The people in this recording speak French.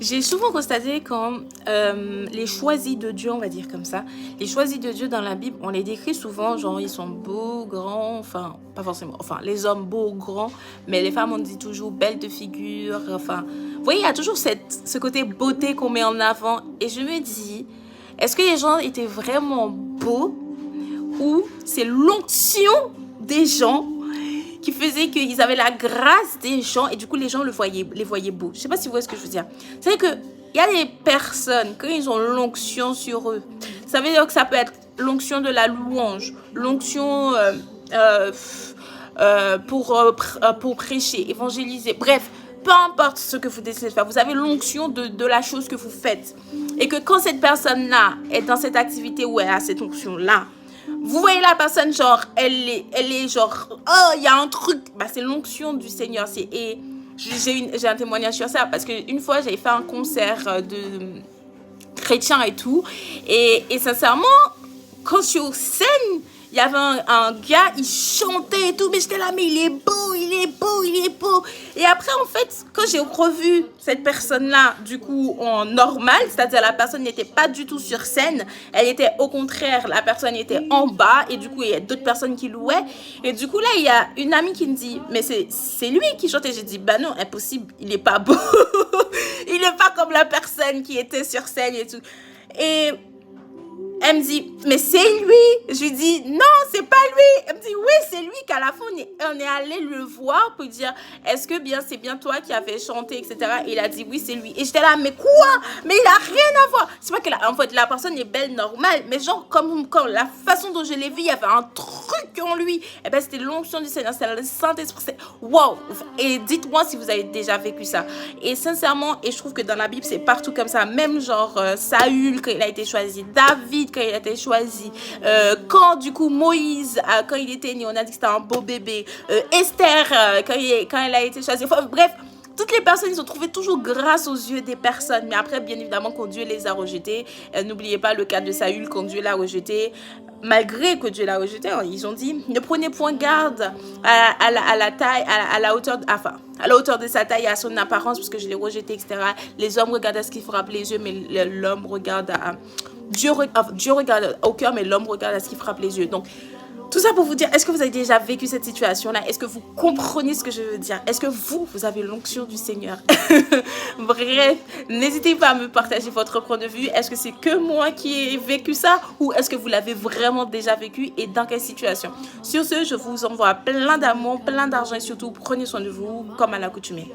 J'ai souvent constaté quand les choisis de Dieu, on va dire comme ça, les choisis de Dieu dans la Bible, on les décrit souvent, genre ils sont beaux, grands, enfin, pas forcément, enfin, les hommes beaux, grands, mais les femmes, on dit toujours belles de figure, enfin, vous voyez, il y a toujours ce côté beauté qu'on met en avant, et je me dis, est-ce que les gens étaient vraiment beaux ou c'est l'onction des gens qui faisait qu'ils avaient la grâce des gens et du coup les gens les voyaient beaux. Je sais pas si vous voyez ce que je veux dire. C'est que il y a des personnes quand ils ont l'onction sur eux. Ça veut dire que ça peut être l'onction de la louange, l'onction pour prêcher, évangéliser. Bref, peu importe ce que vous décidez de faire, vous avez l'onction de la chose que vous faites. Et que quand cette personne-là est dans cette activité où elle a cette onction-là, vous voyez la personne, genre, elle est genre, oh, il y a un truc. Bah, c'est l'onction du Seigneur. Et j'ai un témoignage sur ça parce qu'une fois, j'avais fait un concert de chrétien et tout. Et sincèrement, quand je suis sur scène, il y avait un gars, il chantait et tout, mais j'étais là, mais il est beau, il est beau, il est beau. Et après, en fait, quand j'ai revu cette personne-là, du coup, en normal, c'est-à-dire la personne n'était pas du tout sur scène, elle était au contraire, la personne était en bas, et du coup, il y a d'autres personnes qui louaient. Et du coup, là, il y a une amie qui me dit, mais c'est lui qui chantait. J'ai dit, bah non, impossible, il est pas beau. Il est pas comme la personne qui était sur scène et tout. Et elle me dit, mais c'est lui. Je lui dis, non, c'est pas lui. Elle me dit, oui, c'est lui. Qu'à la fin, on est allé le voir pour dire, est-ce que c'est bien toi qui avais chanté, etc. Et il a dit, oui, c'est lui. Et j'étais là, mais quoi? Mais il a rien à voir. C'est pas que en fait, la personne est belle, normale, mais genre, comme la façon dont je l'ai vu, il y avait un truc en lui. Et ben, c'était l'onction du Seigneur, c'était le Saint-Esprit. Wow. Et dites-moi si vous avez déjà vécu ça. Et sincèrement, et je trouve que dans la Bible, c'est partout comme ça. Même genre, Saül, quand il a été choisi, David, quand il a été choisi, quand du coup Moïse, quand il était né, on a dit que c'était un beau bébé, Esther, quand elle a été choisie, enfin, bref, toutes les personnes, ils ont trouvé toujours grâce aux yeux des personnes, mais après, bien évidemment, quand Dieu les a rejetés, n'oubliez pas le cas de Saül, quand Dieu l'a rejeté, malgré que Dieu l'a rejeté, ils ont dit, ne prenez point garde à la taille, à la hauteur, enfin, à la hauteur de sa taille et à son apparence, parce que je l'ai rejeté, etc. Les hommes regardent à ce qui frappe les yeux, mais l'homme regarde à... Dieu regarde au cœur, mais l'homme regarde à ce qui frappe les yeux. Donc, tout ça pour vous dire, est-ce que vous avez déjà vécu cette situation-là? Est-ce que vous comprenez ce que je veux dire? Est-ce que vous avez l'onction du Seigneur? Bref, n'hésitez pas à me partager votre point de vue. Est-ce que c'est que moi qui ai vécu ça? Ou est-ce que vous l'avez vraiment déjà vécu et dans quelle situation? Sur ce, je vous envoie plein d'amour, plein d'argent et surtout, prenez soin de vous comme à l'accoutumée.